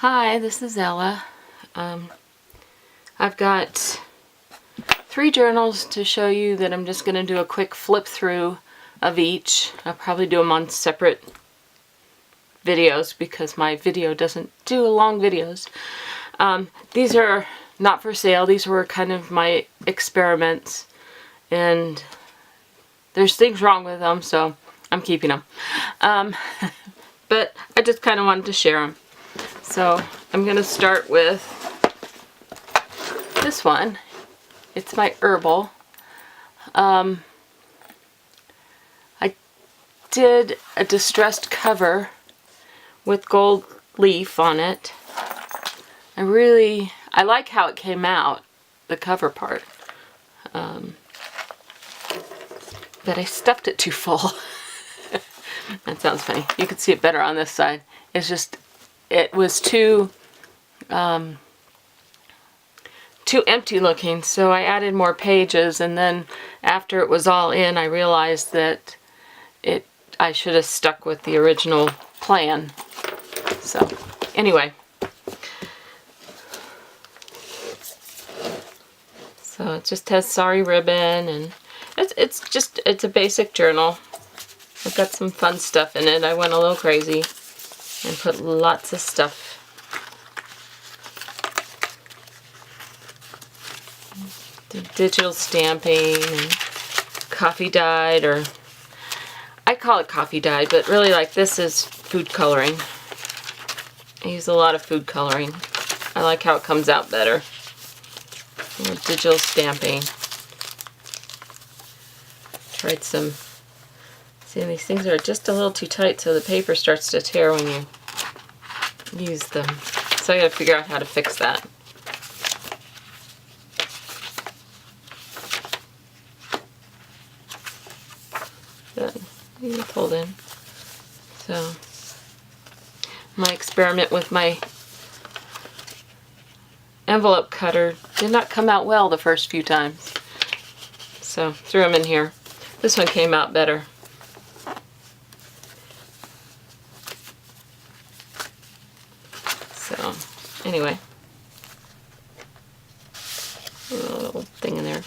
Hi, this is Ella. I've got 3 journals to show you that I'm just going to do a quick flip through of each. I'll probably do them on separate videos because my video doesn't do long videos. These are not for sale. These were kind of my experiments, and there's things wrong with them, so I'm keeping them. But I just kind of wanted to share them. So I'm going to start with this one. It's my Herbal. I did a distressed cover with gold leaf on it. I like how it came out, the cover part. But I stuffed it too full. That sounds funny. You can see it better on this side. It's just, it was too empty looking, so I added more pages, and then after it was all in, I realized that I should have stuck with the original plan. So anyway, so it just has sari ribbon, and it's a basic journal. I've got some fun stuff in it. I went a little crazy and put lots of stuff. The digital stamping and coffee dyed, or I call it coffee dyed, but really, like, this is food coloring. I use a lot of food coloring. I like how it comes out better. Digital stamping. Tried some. See, these things are just a little too tight, so the paper starts to tear when you use them. So I gotta figure out how to fix that. But pulled in. So my experiment with my envelope cutter did not come out well the first few times. So threw them in here. This one came out better. So anyway, a little thing in there,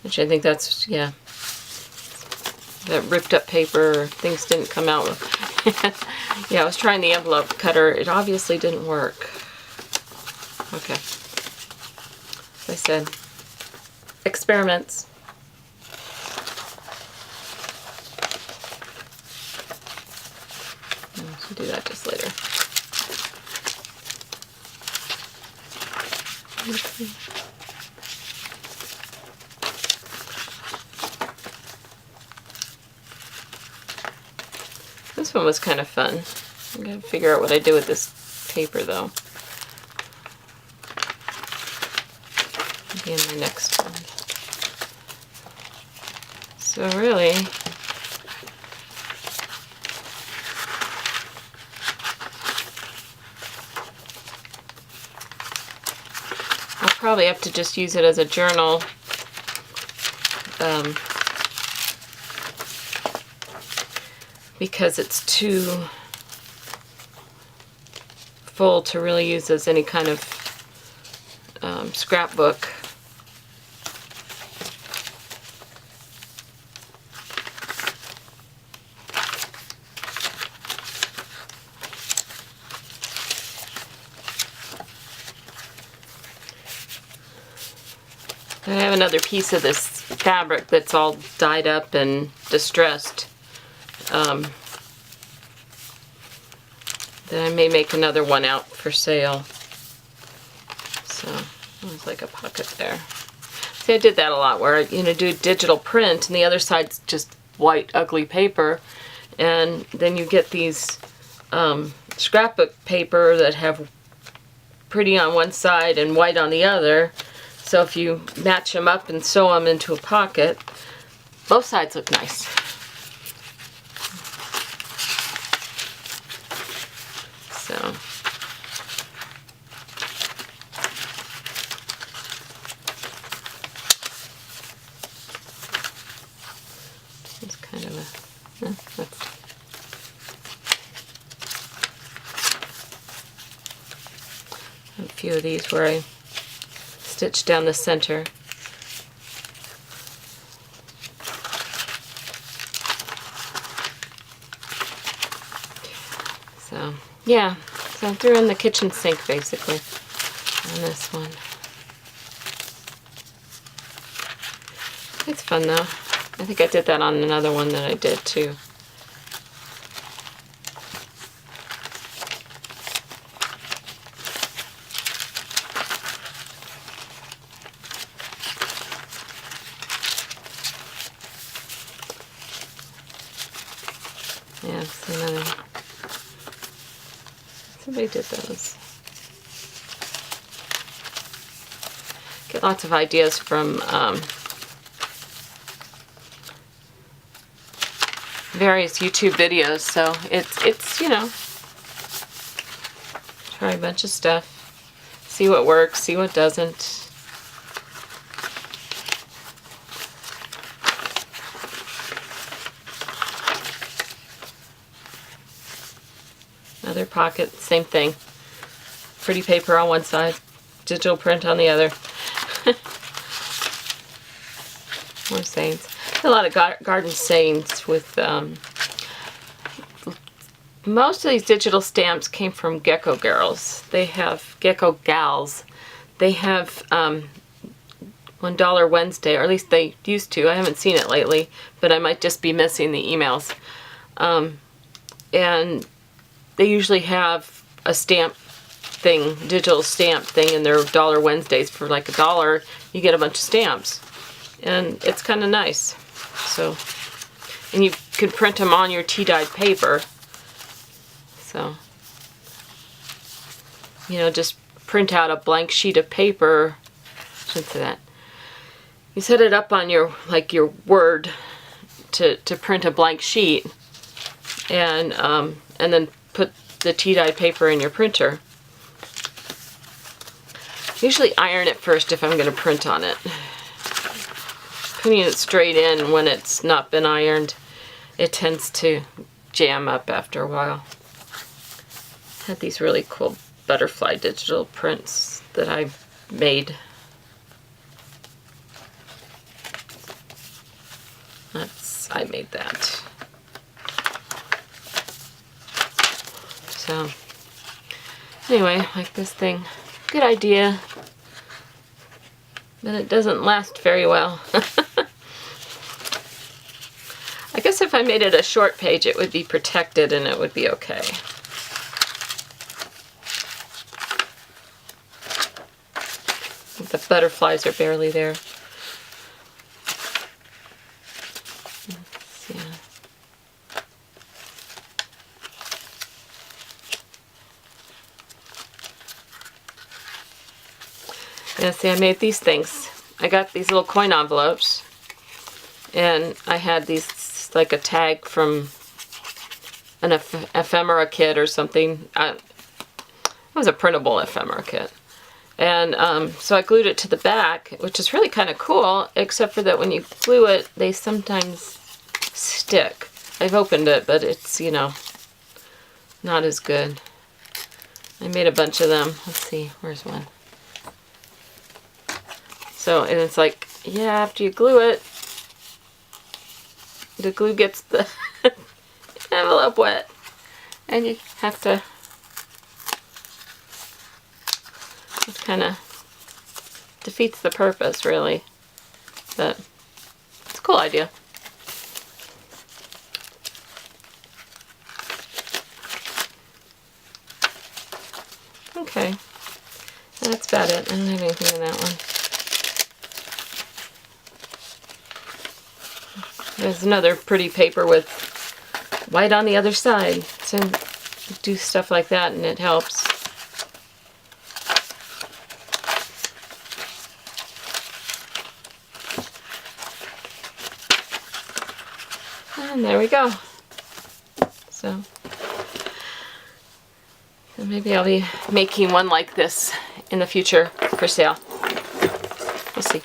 which I think that's, yeah, that ripped up paper, things didn't come out. Yeah, I was trying the envelope cutter. It obviously didn't work. Okay. As I said, experiments. I should do that just later. Okay. This one was kind of fun. I'm going to figure out what I do with this paper, though. Maybe in my next one. So really, I'll probably have to just use it as a journal. Because it's too full to really use as any kind of scrapbook. I have another piece of this fabric that's all dyed up and distressed. Then I may make another one out for sale. So there's like a pocket there. See, I did that a lot, where I, do digital print, and the other side's just white, ugly paper, and then you get these scrapbook paper that have pretty on one side and white on the other. So if you match them up and sew them into a pocket, both sides look nice. So it's kind of a A few of these where I stitched down the center. So, yeah. So I threw in the kitchen sink basically on this one. It's fun though. I think I did that on another one that I did too. Yeah, it's another. Somebody did those. Get lots of ideas from various YouTube videos, so it's you know, try a bunch of stuff, see what works, see what doesn't. Another pocket, same thing. Pretty paper on one side, digital print on the other. More sayings. A lot of garden sayings with most of these digital stamps came from Gecko Girls. They have Gecko Gals. They have $1 Wednesday, or at least they used to. I haven't seen it lately, but I might just be missing the emails. And they usually have a stamp thing, digital stamp thing in their $1 Wednesdays. For like $1, you get a bunch of stamps. And it's kind of nice. So, and you can print them on your tea-dyed paper. So, you know, just print out a blank sheet of paper. I shouldn't say that. You set it up on your, like your Word to print a blank sheet, and then put the tea-dyed paper in your printer. Usually iron it first if I'm going to print on it. Putting it straight in when it's not been ironed, it tends to jam up after a while. I had these really cool butterfly digital prints that I made. I made that. So, anyway, like this thing, good idea. But it doesn't last very well. I guess if I made it a short page, it would be protected and it would be okay. The butterflies are barely there. Yeah. Yeah, see, I made these things. I got these little coin envelopes, and I had these, like a tag from an ephemera kit or something. It was a printable ephemera kit. And so I glued it to the back, which is really kind of cool, except for that when you glue it, they sometimes stick. I've opened it, but it's, you know, not as good. I made a bunch of them. Let's see, where's one? So, and it's like, yeah, after you glue it, the glue gets the envelope wet, and you have to, it kind of defeats the purpose, really, but it's a cool idea. Okay, that's about it. I don't have anything in that one. There's another pretty paper with white on the other side. So do stuff like that and it helps. And there we go. So maybe I'll be making one like this in the future for sale. We'll see.